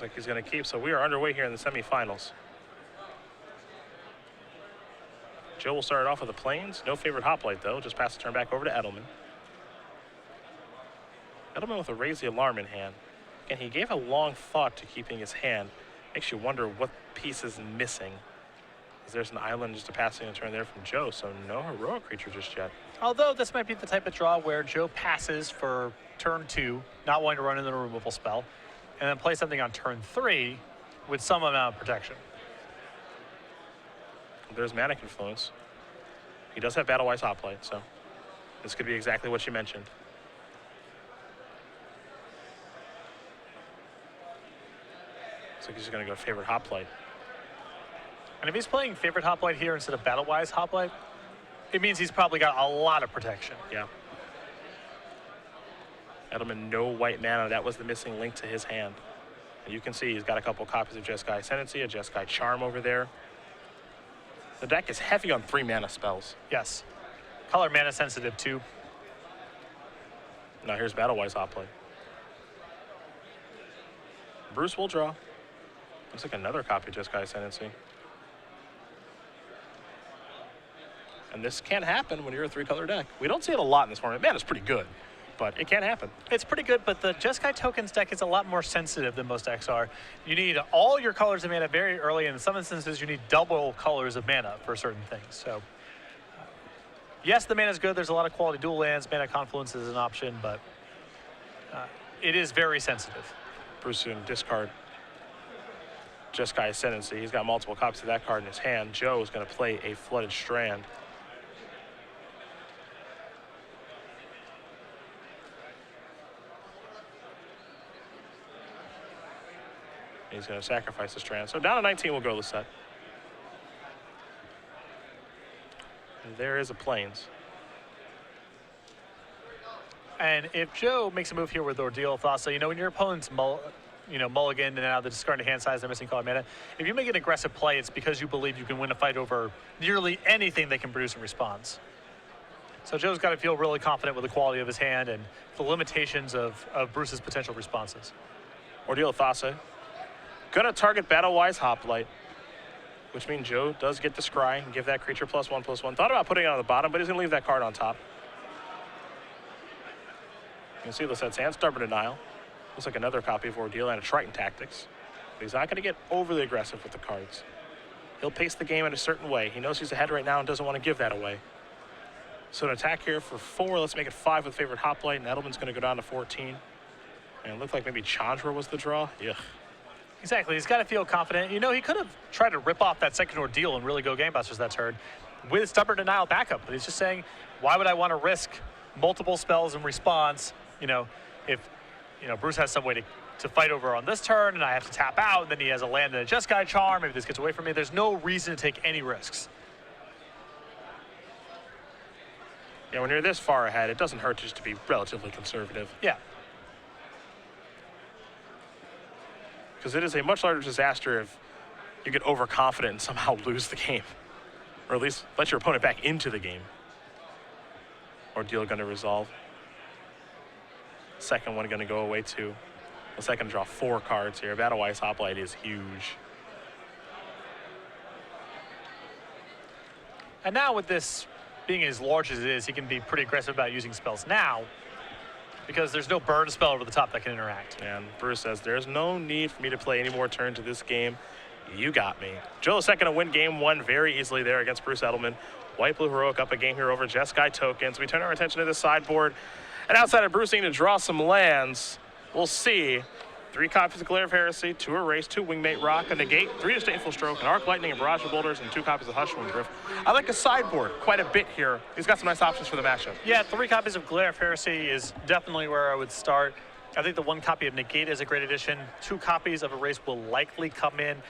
Looks like he's going to keep, so we are underway here in the semifinals. Joe will start it off with the planes. No favorite hoplite, though. Just pass the turn back over to Edelman. Edelman with a raise the alarm in hand. Again, he gave a long thought to keeping his hand. Makes you wonder what piece is missing. There's an island just a passing a turn there from Joe, so no heroic creature just yet. Although this might be the type of draw where Joe passes for turn 2, not wanting to run into the removal spell, and then play something on turn 3 with some amount of protection. There's Manic Influence. He does have Battle-Wise Hoplite, so this could be exactly what you mentioned. Looks like he's just going to go favorite Hoplite. And if he's playing favorite hoplite here instead of Battle-Wise Hoplite, it means he's probably got a lot of protection. Yeah. Edelman, no white mana. That was the missing link to his hand. And you can see he's got a couple copies of Jeskai Ascendancy, a Jeskai Charm over there. The deck is heavy on 3 mana spells. Yes. Color mana sensitive too. Now here's Battle-Wise Hoplite. Bruce will draw. Looks like another copy of Jeskai Ascendancy. And this can happen when you're a 3-color deck. We don't see it a lot in this format. Man, it's pretty good, but it can happen. It's pretty good, but the Jeskai Tokens deck is a lot more sensitive than most decks are. You need all your colors of mana very early, and in some instances you need double colors of mana for certain things. So, yes, the mana is good. There's a lot of quality dual lands. Mana Confluence is an option, but it is very sensitive. Bruce going to discard Jeskai Ascendancy. He's got multiple copies of that card in his hand. Joe is going to play a Flooded Strand. He's going to sacrifice the Strand. So down to 19 will go Lossett. And there is a Plains. And if Joe makes a move here with Ordeal Thassa, you know, when your opponent's mulligan and now the discarded hand size, they're missing color mana. If you make an aggressive play, it's because you believe you can win a fight over nearly anything they can produce in response. So Joe's got to feel really confident with the quality of his hand and the limitations of Bruce's potential responses. Ordeal Thassa. Gonna target Battle-Wise Hoplite, which means Joe does get the scry and give that creature +1/+1. Thought about putting it on the bottom, but he's gonna leave that card on top. You can see Lossett's hand, Stubborn Denial. Looks like another copy of Ordeal and a Triton Tactics. But he's not gonna get overly aggressive with the cards. He'll pace the game in a certain way. He knows he's ahead right now and doesn't want to give that away. So an attack here for 4. Let's make it 5 with favorite Hoplite, and Edelman's gonna go down to 14. And it looked like maybe Chandra was the draw. Yeah. Exactly, he's got to feel confident. You know, he could have tried to rip off that second Ordeal and really go gangbusters that turn with Stubborn Denial backup. But he's just saying, why would I want to risk multiple spells in response? You know, if, Bruce has some way to fight over on this turn and I have to tap out, and then he has a land and a Jeskai Charm, maybe this gets away from me. There's no reason to take any risks. Yeah, when you're this far ahead, it doesn't hurt just to be relatively conservative. Yeah. Because it is a much larger disaster if you get overconfident and somehow lose the game. Or at least let your opponent back into the game. Ordeal going to resolve. Second one going to go away too. The second draw 4 cards here. Battle-Wise Hoplite is huge. And now with this being as large as it is, he can be pretty aggressive about using spells now, because there's no burn spell over the top that can interact. And Bruce says, there's no need for me to play any more turns to this game. You got me. Joe is second to win game 1 very easily there against Bruce Edelman. White Blue Heroic up a game here over Jeskai Tokens. We turn our attention to the sideboard. And outside of Bruce needing to draw some lands, we'll see 3 copies of Glare of Heresy, 2 Erase, 2 Wingmate Rock, a Negate, 3 Disdainful Stroke, an Arc Lightning, and Barrage of Boulders, and 2 copies of Hushwind Drift. I like a sideboard quite a bit here. He's got some nice options for the matchup. Yeah, 3 copies of Glare of Heresy is definitely where I would start. I think the 1 copy of Negate is a great addition. 2 copies of Erase will likely come in.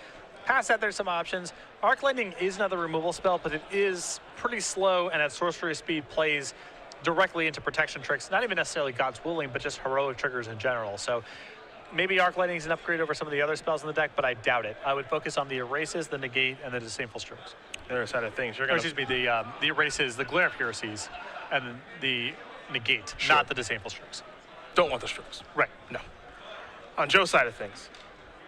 Past that, there's some options. Arc Lightning is another removal spell, but it is pretty slow, and at sorcery speed plays directly into protection tricks. Not even necessarily God's Willing, but just heroic triggers in general. So maybe Arc Lightning is an upgrade over some of the other spells in the deck, but I doubt it. I would focus on the Erases, the Negate, and the Disdainful Strokes. The other side of things, the Erases, the Glare of Heresies, and the Negate, not the Disdainful Strokes. Don't want the Strokes. Right. No. On Joe's side of things,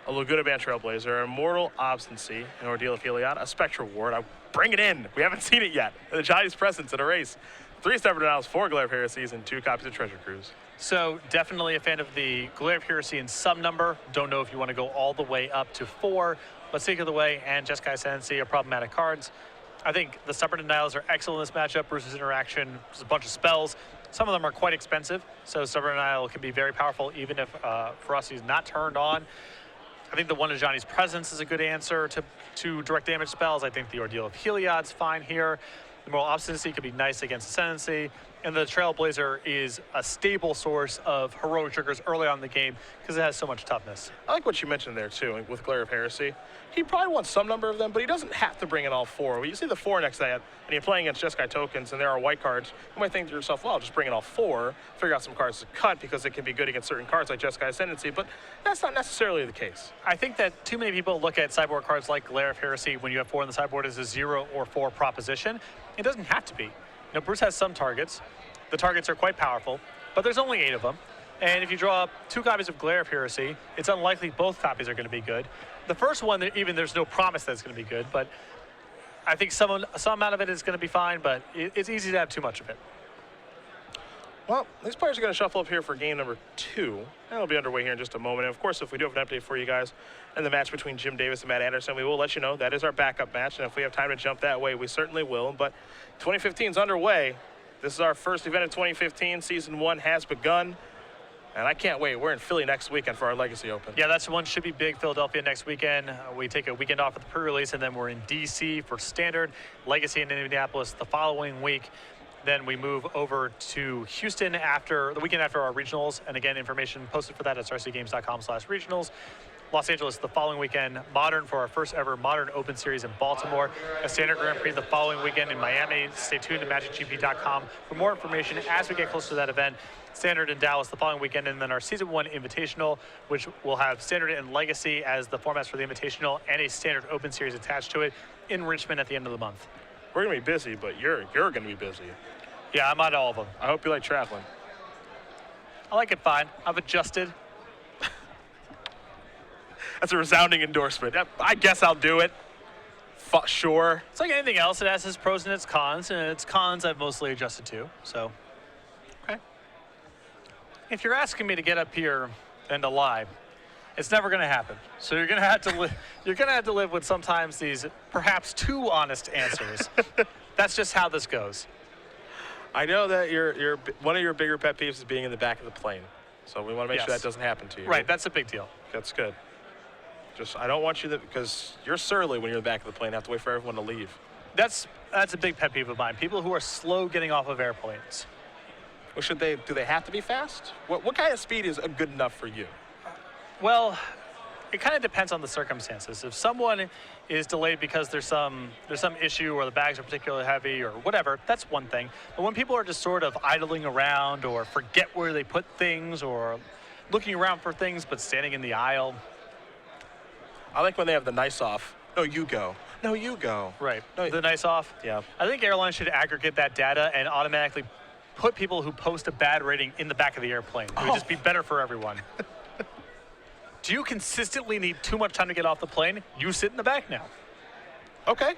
a Laguna Band Trailblazer, Immortal Obstinacy, an Ordeal of Heliod, a Spectral Ward. I bring it in. We haven't seen it yet. The Johnny's Presence in a race. 3 Stubborn Denials, 4 Glare of Heresies, and 2 copies of Treasure Cruise. So definitely a fan of the Glare of Heresy in some number. Don't know if you want to go all the way up to 4, but Seek of the Way and Jeskai Ascendancy are problematic cards. I think the Stubborn Denials are excellent in this matchup. Bruce's Interaction, there's a bunch of spells. Some of them are quite expensive, so Stubborn Denial can be very powerful even if Ferocity is not turned on. I think the one of Johnny's Presence is a good answer to direct damage spells. I think the Ordeal of Heliod's fine here. The Moral Obstinacy could be nice against Ascendancy. And the Trailblazer is a stable source of heroic triggers early on in the game because it has so much toughness. I like what you mentioned there, too, with Glare of Heresy. He probably wants some number of them, but he doesn't have to bring in all 4. When you see the 4 next to that, and you're playing against Jeskai tokens, and there are white cards, you might think to yourself, well, just bring in all 4, figure out some cards to cut because it can be good against certain cards like Jeskai Ascendancy, but that's not necessarily the case. I think that too many people look at sideboard cards like Glare of Heresy when you have 4 on the sideboard as a 0 or 4 proposition. It doesn't have to be. Now, Bruce has some targets. The targets are quite powerful, but there's only 8 of them. And if you draw up 2 copies of Glare of Heresy, it's unlikely both copies are going to be good. The first one, even there's no promise that it's going to be good, but I think some amount of it is going to be fine, but it's easy to have too much of it. Well, these players are going to shuffle up here for game number 2, and it'll be underway here in just a moment. And of course, if we do have an update for you guys in the match between Jim Davis and Matt Anderson, we will let you know. That is our backup match, and if we have time to jump that way, we certainly will. But 2015 is underway. This is our first event of 2015. Season 1 has begun, and I can't wait. We're in Philly next weekend for our Legacy Open. Yeah, that's one. Should be big. Philadelphia next weekend. We take a weekend off for the pre-release, and then we're in D.C. for Standard. Legacy in Indianapolis the following week. Then we move over to Houston after the weekend after our regionals. And again, information posted for that at starcgames.com/regionals. Los Angeles the following weekend. Modern for our first ever Modern Open Series in Baltimore. A Standard Grand Prix the following weekend in Miami. Stay tuned to MagicGP.com for more information as we get closer to that event. Standard in Dallas the following weekend, and then our Season 1 Invitational, which will have Standard and Legacy as the formats for the Invitational, and a Standard Open Series attached to it in Richmond at the end of the month. We're going to be busy, but you're going to be busy. Yeah, I'm on all of them. I hope you like traveling. I like it fine. I've adjusted. That's a resounding endorsement. I guess I'll do it. Sure. It's like anything else. It has its pros and its cons, and its cons I've mostly adjusted to. So, okay. If you're asking me to get up here and to lie, it's never going to happen. So you're going to have to you're going to have to live with sometimes these perhaps too honest answers. That's just how this goes. I know that you're one of your bigger pet peeves is being in the back of the plane. So we want to make sure that doesn't happen to you. Right, that's a big deal. That's good. Just, I don't want you to, because you're surly when you're in the back of the plane, have to wait for everyone to leave. That's a big pet peeve of mine. People who are slow getting off of airplanes. Well, do they have to be fast? What kind of speed is good enough for you? Well, it kind of depends on the circumstances. If someone is delayed because there's some issue or the bags are particularly heavy or whatever, that's one thing. But when people are just sort of idling around or forget where they put things or looking around for things but standing in the aisle. I like when they have the nice off. No, you go. No, you go. Right. No, the nice off. Yeah. I think airlines should aggregate that data and automatically put people who post a bad rating in the back of the airplane. It would just be better for everyone. Do you consistently need too much time to get off the plane? You sit in the back now. Okay.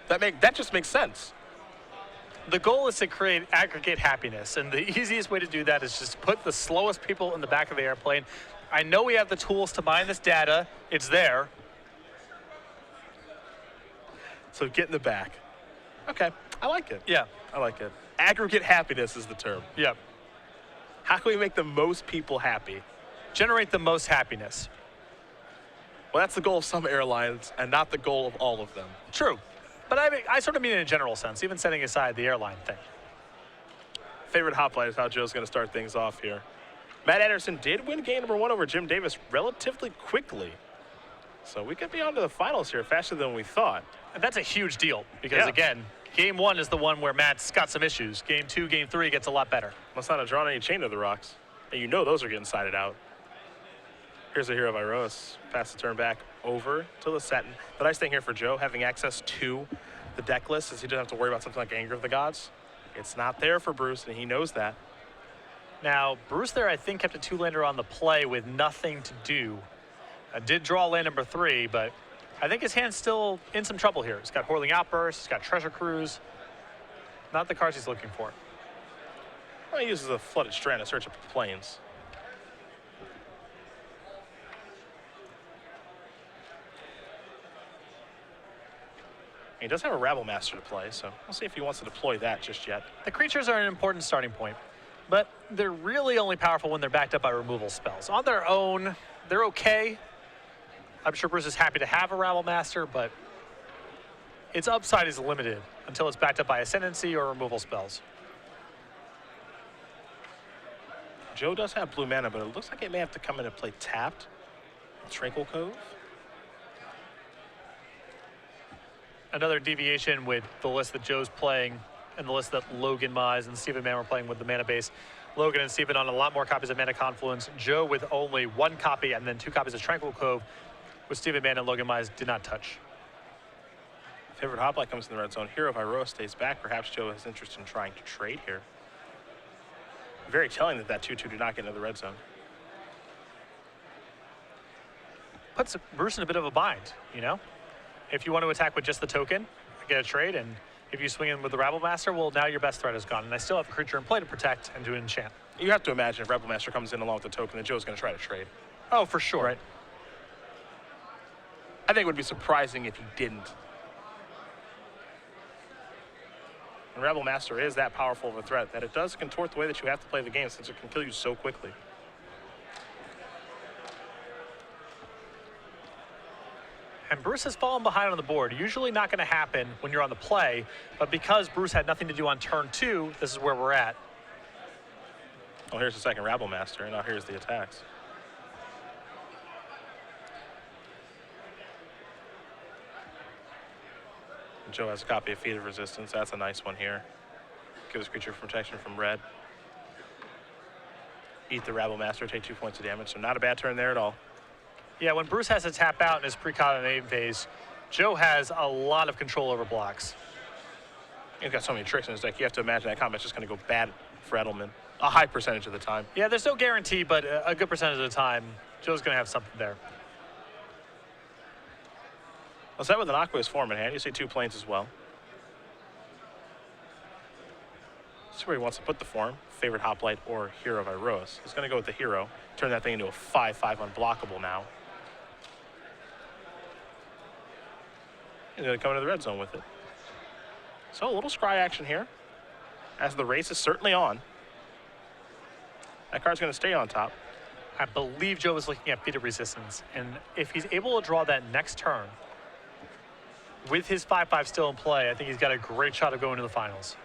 That just makes sense. The goal is to create aggregate happiness, and the easiest way to do that is just put the slowest people in the back of the airplane. I know we have the tools to mine this data. It's there. So get in the back. Okay. I like it. Yeah. I like it. Aggregate happiness is the term. Yeah. How can we make the most people happy? Generate the most happiness. Well, that's the goal of some airlines and not the goal of all of them. True. But I sort of mean in a general sense, even setting aside the airline thing. Favorite hoplite is how Joe's going to start things off here. Matt Anderson did win game number 1 over Jim Davis relatively quickly. So we could be on to the finals here faster than we thought. And that's a huge deal because, again, game 1 is the one where Matt's got some issues. Game 2, game 3 gets a lot better. Must not have drawn any chain to the rocks. And you know those are getting sided out. Here's a Hero of Iroas. Pass the turn back over to Lossett. The nice thing here for Joe, having access to the deck list, is he doesn't have to worry about something like Anger of the Gods. It's not there for Bruce, and he knows that. Now, Bruce there, I think, kept a 2-lander on the play with nothing to do. Did draw land number 3, but I think his hand's still in some trouble here. He's got Whirling Outburst, he's got Treasure Cruise. Not the cards he's looking for. Well, he uses a Flooded Strand to search up the plains. He does have a Rabble Master to play, so we'll see if he wants to deploy that just yet. The creatures are an important starting point, but they're really only powerful when they're backed up by removal spells. On their own, they're okay. I'm sure Bruce is happy to have a Rabble Master, but its upside is limited until it's backed up by Ascendancy or removal spells. Joe does have blue mana, but it looks like it may have to come in and play tapped. Tranquil Cove. Another deviation with the list that Joe's playing and the list that Logan, Mize, and Stephen Mann were playing with the mana base. Logan and Stephen on a lot more copies of Mana Confluence. Joe with only 1 copy and then 2 copies of Tranquil Cove, which Stephen Mann and Logan Mize did not touch. Favorite Hoplite comes in the red zone. Hero of Iroha stays back. Perhaps Joe has interest in trying to trade here. Very telling that that 2/2 did not get into the red zone. Puts Bruce in a bit of a bind, you know? If you want to attack with just the token, get a trade, and if you swing in with the Rabble Master, well, now your best threat is gone. And I still have a creature in play to protect and to enchant. You have to imagine if Rabble Master comes in along with the token, that Joe's going to try to trade. Oh, for sure. Right. I think it would be surprising if he didn't. And Rebel Master is that powerful of a threat that it does contort the way that you have to play the game, since it can kill you so quickly. And Bruce has fallen behind on the board. Usually not going to happen when you're on the play, but because Bruce had nothing to do on turn 2, this is where we're at. Oh, here's the second Rabble Master, and now here's the attacks. Joe has a copy of Feat of Resistance. That's a nice one here. Gives creature protection from red. Eat the Rabble Master, take 2 points of damage. So not a bad turn there at all. Yeah, when Bruce has to tap out in his pre-coordinating phase, Joe has a lot of control over blocks. He's got so many tricks in his deck. You have to imagine that combat's just going to go bad for Edelman. A high percentage of the time. Yeah, there's no guarantee, but a good percentage of the time, Joe's going to have something there. Well, set with an Aqueous Form in hand. You see 2 planes as well. See where he wants to put the form. Favorite Hoplite or Hero of Iroha. He's going to go with the Hero. Turn that thing into a 5/5 unblockable now. He's going to come into the red zone with it. So a little scry action here, as the race is certainly on. That card's going to stay on top. I believe Joe is looking at Feat of Resistance, and if he's able to draw that next turn, with his 5/5 still in play, I think he's got a great shot of going to the finals.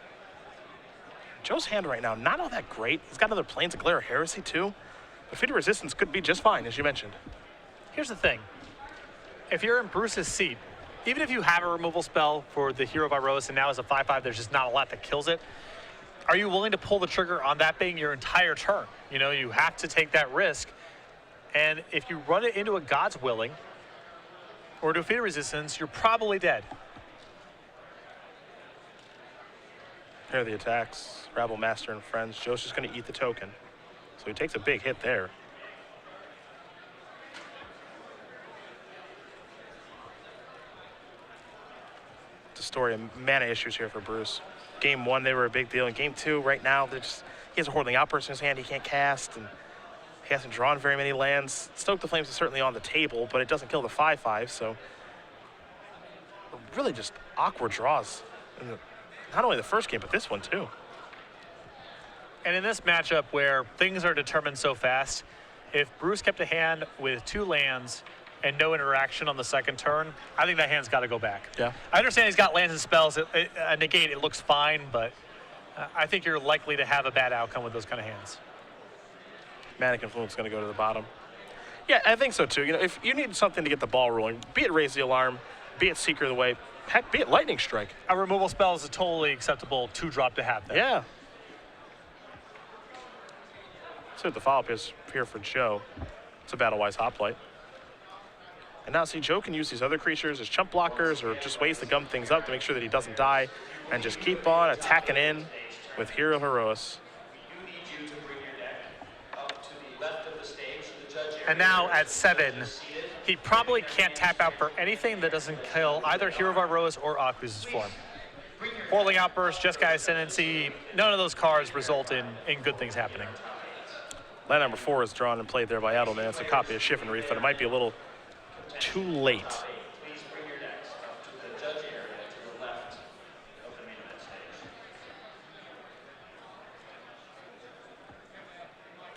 Joe's hand right now, not all that great. He's got other Planes of Glare Heresy too. But Feat of Resistance could be just fine, as you mentioned. Here's the thing. If you're in Bruce's seat, even if you have a removal spell for the Hero of Iroha and now as a 5/5, there's just not a lot that kills it. Are you willing to pull the trigger on that being your entire turn? You know, you have to take that risk. And if you run it into a God's Willing or to a Feat of Resistance, you're probably dead. Here are the attacks. Rabble Master and friends. Joe's just going to eat the token. So he takes a big hit there. It's a story of mana issues here for Bruce. Game 1, they were a big deal. In Game 2, right now, he has a Whirling Outburst in his hand he can't cast, and he hasn't drawn very many lands. Stoke the Flames is certainly on the table, but it doesn't kill the 5/5, so really just awkward draws. Not only the first game, but this one too. And in this matchup where things are determined so fast, if Bruce kept a hand with 2 lands and no interaction on the second turn, I think that hand's got to go back. Yeah. I understand he's got lands and spells. A negate, it looks fine, but I think you're likely to have a bad outcome with those kind of hands. Mana Confluence is going to go to the bottom. Yeah, I think so too. You know, if you need something to get the ball rolling, be it Raise the Alarm, be it Seeker of the Way, heck, be it Lightning Strike. A removal spell is a totally acceptable 2-drop to have there. Yeah. So the follow-up is here for Joe. It's a Battle-Wise Hoplite. And now see, Joe can use these other creatures as chump blockers or just ways to gum things up to make sure that he doesn't die and just keep on attacking in with Hero of Iroha. And now at 7, he probably can't tap out for anything that doesn't kill either Hero of Iroas or Aqua's form. Whirling Outburst, Jeskai Ascendancy, none of those cards result in good things happening. Land number 4 is drawn and played there by Edelman. It's a copy of Shift and Reef, but it might be a little too late.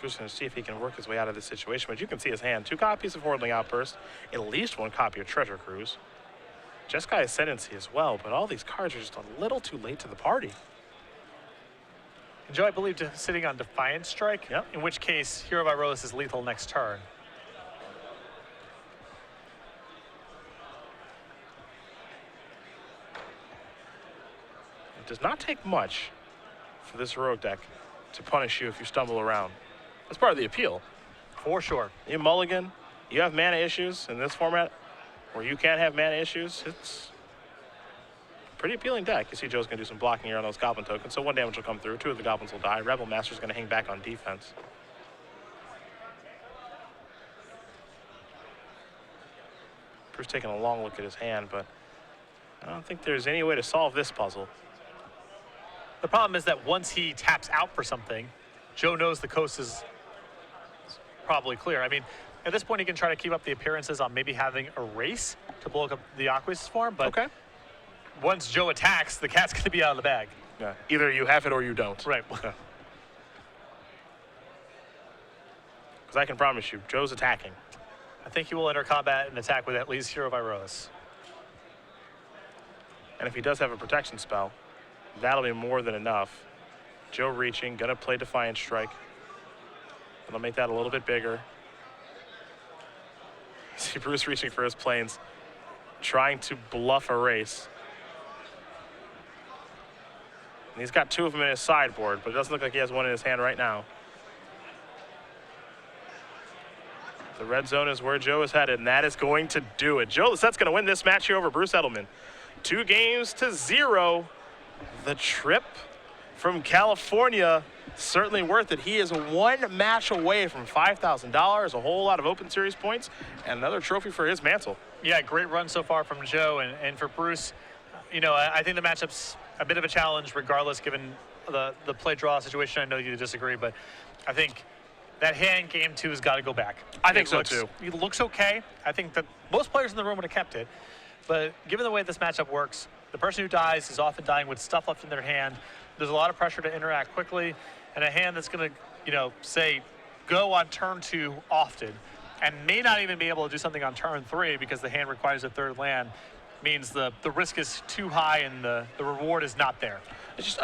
Bruce going to see if he can work his way out of this situation, but you can see his hand. 2 copies of Whirling Outburst, at least 1 copy of Treasure Cruise. Jeskai Ascendancy as well, but all these cards are just a little too late to the party. And Joe, I believe, sitting on Defiant Strike, yep. In which case Hero of Iroas is lethal next turn. It does not take much for this heroic deck to punish you if you stumble around. That's part of the appeal. For sure. You mulligan, you have mana issues in this format where you can't have mana issues. It's a pretty appealing deck. You see Joe's going to do some blocking here on those Goblin tokens, so 1 damage will come through. 2 of the Goblins will die. Rebel Master's going to hang back on defense. Bruce taking a long look at his hand, but I don't think there's any way to solve this puzzle. The problem is that once he taps out for something, Joe knows the coast is probably clear. I mean, at this point, he can try to keep up the appearances on maybe having a race to blow up the Aqua's form, but okay. Once Joe attacks, the cat's going to be out of the bag. Yeah, either you have it or you don't. Right. Because I can promise you, Joe's attacking. I think he will enter combat and attack with at least Hero of Iroas. And if he does have a protection spell, that'll be more than enough. Joe reaching, gonna play Defiant Strike. Gonna make that a little bit bigger. See Bruce reaching for his planes, trying to bluff a race. And he's got 2 of them in his sideboard, but it doesn't look like he has 1 in his hand right now. The red zone is where Joe is headed, and that is going to do it. Joe Lossett's gonna win this match here over Bruce Edelman. 2-0. The trip from California, certainly worth it. He is 1 match away from $5,000, a whole lot of Open Series points, and another trophy for his mantle. Yeah, great run so far from Joe, and for Bruce, you know, I think the matchup's a bit of a challenge regardless, given the play-draw situation. I know you disagree, but I think that hand game 2 has got to go back. I think so, too. It looks okay. I think that most players in the room would have kept it, but given the way this matchup works, the person who dies is often dying with stuff left in their hand. There's a lot of pressure to interact quickly, and a hand that's going to, you know, say, go on turn 2 often, and may not even be able to do something on turn 3 because the hand requires a 3rd land, means the risk is too high and the reward is not there. It's just